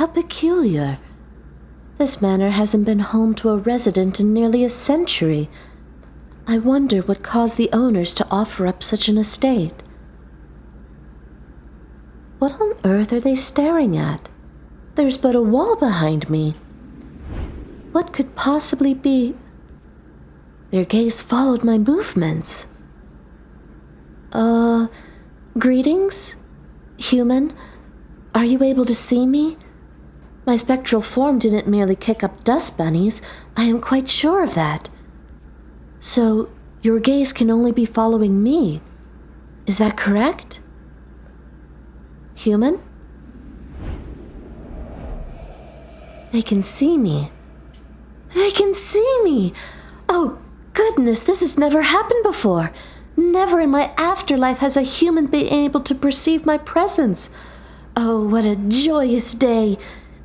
How peculiar. This manor hasn't been home to a resident in nearly a century. I wonder what caused the owners to offer up such an estate. What on earth are they staring at? There's but a wall behind me. What could possibly be? Their gaze followed my movements. Greetings? Human? Are you able to see me? My spectral form didn't merely kick up dust bunnies. I am quite sure of that. So, your gaze can only be following me. Is that correct? Human? They can see me. They can see me! Oh, goodness, this has never happened before. Never in my afterlife has a human been able to perceive my presence. Oh, what a joyous day.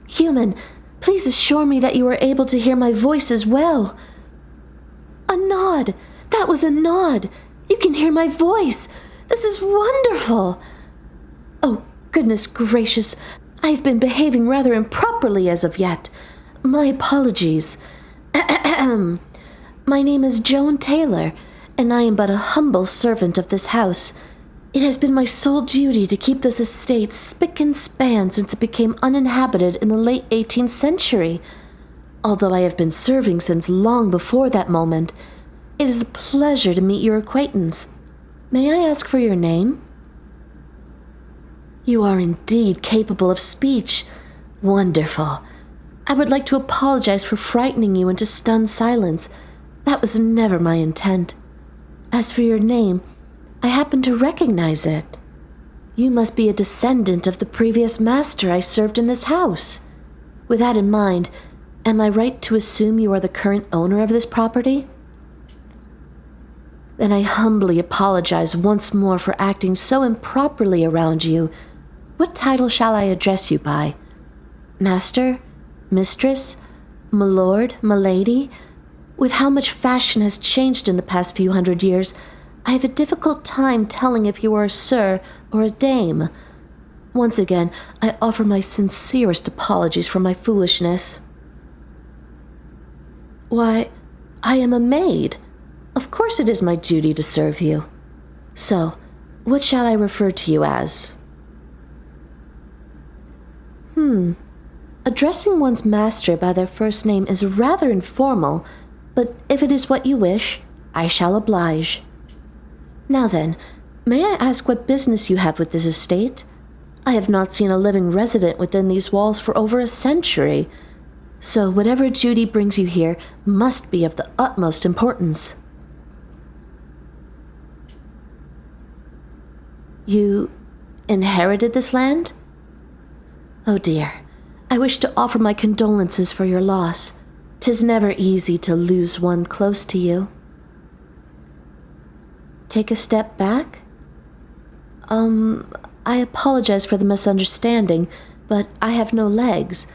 Human, please assure me that you are able to hear my voice as well. A nod! That was a nod! You can hear my voice! This is wonderful! Oh, goodness gracious, I've been behaving rather improperly as of yet. My apologies. My name is Joan Taylor, and I am but a humble servant of this house. It has been my sole duty to keep this estate spick and span since it became uninhabited in the late 18th century. Although I have been serving since long before that moment, it is a pleasure to meet your acquaintance. May I ask for your name? You are indeed capable of speech. Wonderful. I would like to apologize for frightening you into stunned silence. That was never my intent. As for your name, I happen to recognize it. You must be a descendant of the previous master I served in this house. With that in mind, am I right to assume you are the current owner of this property? Then I humbly apologize once more for acting so improperly around you. What title shall I address you by? Master? Mistress? Milord? Milady? With how much fashion has changed in the past few hundred years, I have a difficult time telling if you are a sir or a dame. Once again, I offer my sincerest apologies for my foolishness. Why, I am a maid. Of course it is my duty to serve you. So, what shall I refer to you as? Addressing one's master by their first name is rather informal, but if it is what you wish, I shall oblige. Now then, may I ask what business you have with this estate? I have not seen a living resident within these walls for over a century, so whatever duty brings you here must be of the utmost importance. You inherited this land? Oh dear, I wish to offer my condolences for your loss. 'Tis never easy to lose one close to you. Take a step back? I apologize for the misunderstanding, but I have no legs.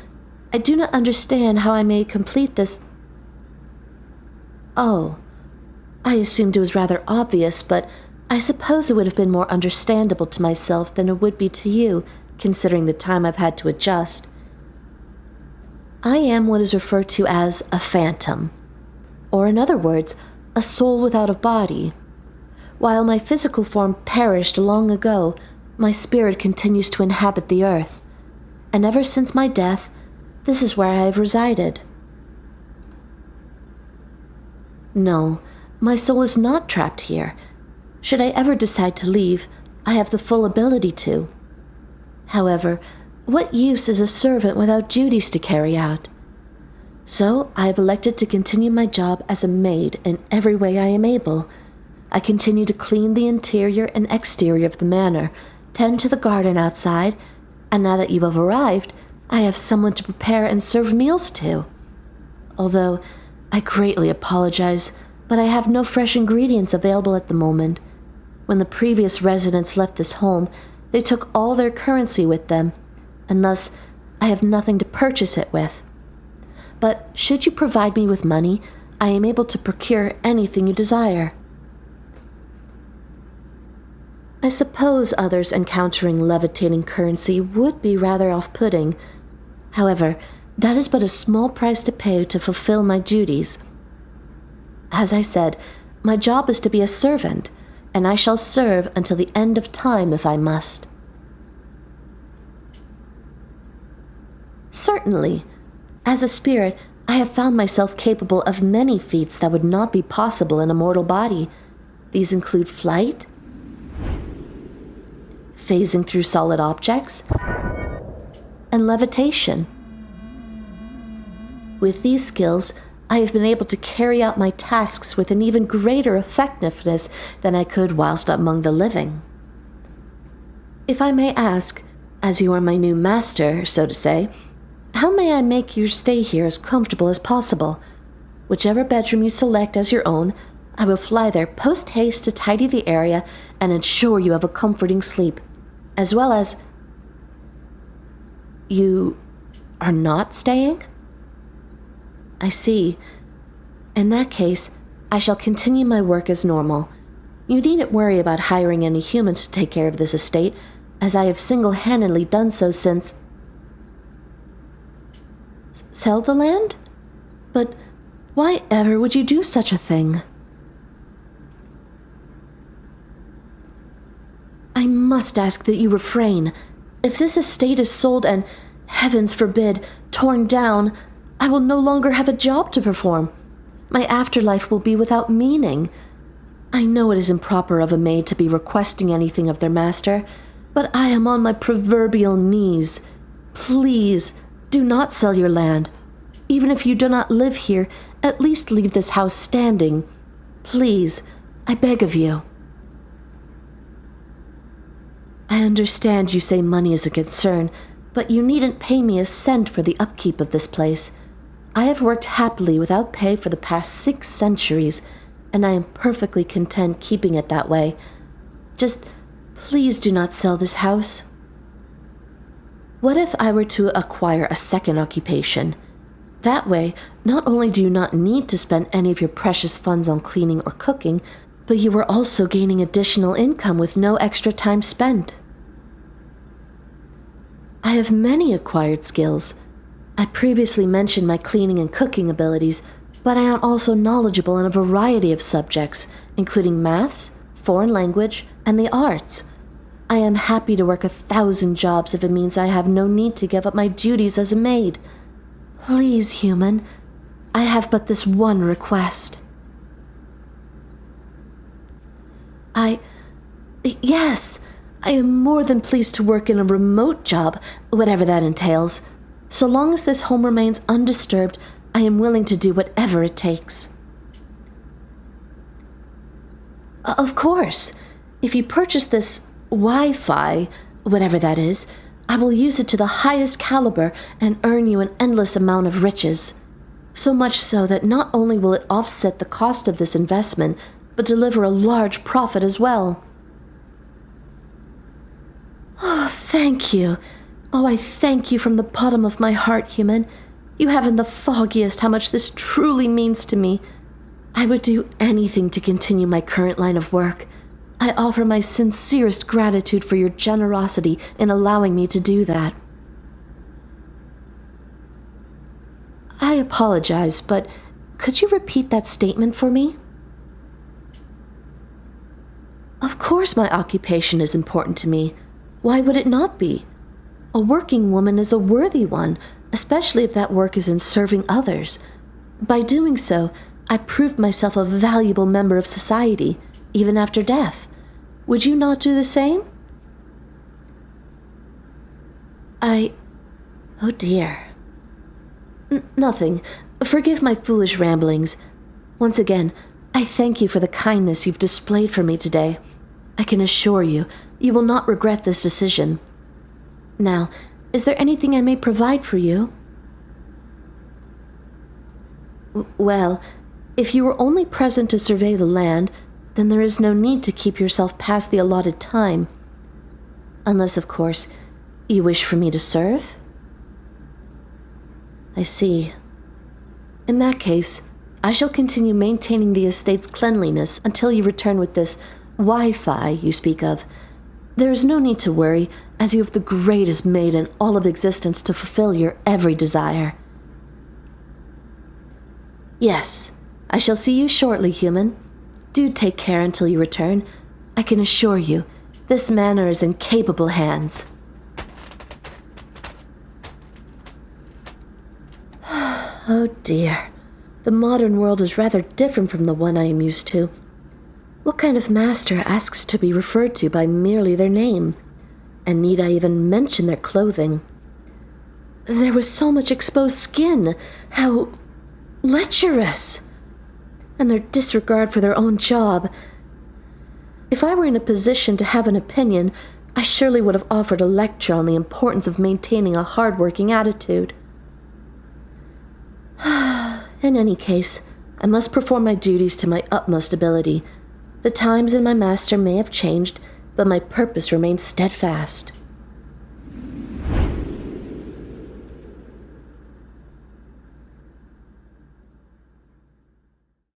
I do not understand how I may complete this. Oh, I assumed it was rather obvious, but I suppose it would have been more understandable to myself than it would be to you, considering the time I've had to adjust. I am what is referred to as a phantom, or in other words, a soul without a body. While my physical form perished long ago, my spirit continues to inhabit the earth, and ever since my death, this is where I have resided. No, my soul is not trapped here. Should I ever decide to leave, I have the full ability to. However, what use is a servant without duties to carry out? So I have elected to continue my job as a maid in every way I am able. I continue to clean the interior and exterior of the manor, tend to the garden outside, and now that you have arrived, I have someone to prepare and serve meals to. Although, I greatly apologize, but I have no fresh ingredients available at the moment. When the previous residents left this home, they took all their currency with them, and thus I have nothing to purchase it with. But should you provide me with money, I am able to procure anything you desire. I suppose others encountering levitating currency would be rather off-putting. However, that is but a small price to pay to fulfill my duties. As I said, my job is to be a servant, and I shall serve until the end of time if I must. Certainly. As a spirit, I have found myself capable of many feats that would not be possible in a mortal body. These include flight, phasing through solid objects, and levitation. With these skills, I have been able to carry out my tasks with an even greater effectiveness than I could whilst among the living. If I may ask, as you are my new master, so to say, how may I make your stay here as comfortable as possible? Whichever bedroom you select as your own, I will fly there post-haste to tidy the area and ensure you have a comforting sleep, as well as... You are not staying? I see. In that case, I shall continue my work as normal. You needn't worry about hiring any humans to take care of this estate, as I have single-handedly done so since... Sell the land? But why ever would you do such a thing? I must ask that you refrain. If this estate is sold and, heavens forbid, torn down, I will no longer have a job to perform. My afterlife will be without meaning. I know it is improper of a maid to be requesting anything of their master, but I am on my proverbial knees. Please, do not sell your land. Even if you do not live here, at least leave this house standing. Please, I beg of you. I understand you say money is a concern, but you needn't pay me a cent for the upkeep of this place. I have worked happily without pay for the past 6 centuries, and I am perfectly content keeping it that way. Just please do not sell this house. What if I were to acquire a second occupation? That way, not only do you not need to spend any of your precious funds on cleaning or cooking, but you are also gaining additional income with no extra time spent. I have many acquired skills. I previously mentioned my cleaning and cooking abilities, but I am also knowledgeable in a variety of subjects, including maths, foreign language, and the arts. I am happy to work 1,000 jobs if it means I have no need to give up my duties as a maid. Please, human, I have but this one request. Yes, I am more than pleased to work in a remote job, whatever that entails. So long as this home remains undisturbed, I am willing to do whatever it takes. Of course, if you purchase this Wi-Fi, whatever that is, I will use it to the highest caliber and earn you an endless amount of riches. So much so that not only will it offset the cost of this investment, but deliver a large profit as well. Oh, thank you. Oh, I thank you from the bottom of my heart, human. You haven't the foggiest how much this truly means to me. I would do anything to continue my current line of work. I offer my sincerest gratitude for your generosity in allowing me to do that. I apologize, but could you repeat that statement for me? Of course my occupation is important to me. Why would it not be? A working woman is a worthy one, especially if that work is in serving others. By doing so, I proved myself a valuable member of society, even after death. Would you not do the same? Oh dear. Nothing. Forgive my foolish ramblings. Once again, I thank you for the kindness you've displayed for me today. I can assure you, you will not regret this decision. Now, is there anything I may provide for you? Well, if you were only present to survey the land, then there is no need to keep yourself past the allotted time. Unless, of course, you wish for me to serve? I see. In that case, I shall continue maintaining the estate's cleanliness until you return with this Wi-Fi you speak of. There is no need to worry, as you have the greatest maid in all of existence to fulfill your every desire. Yes, I shall see you shortly, human. Do take care until you return. I can assure you, this manor is in capable hands. Oh dear, the modern world is rather different from the one I am used to. What kind of master asks to be referred to by merely their name? And need I even mention their clothing? There was so much exposed skin. How lecherous! And their disregard for their own job. If I were in a position to have an opinion, I surely would have offered a lecture on the importance of maintaining a hard-working attitude. In any case, I must perform my duties to my utmost ability. The times and my master may have changed, but my purpose remains steadfast.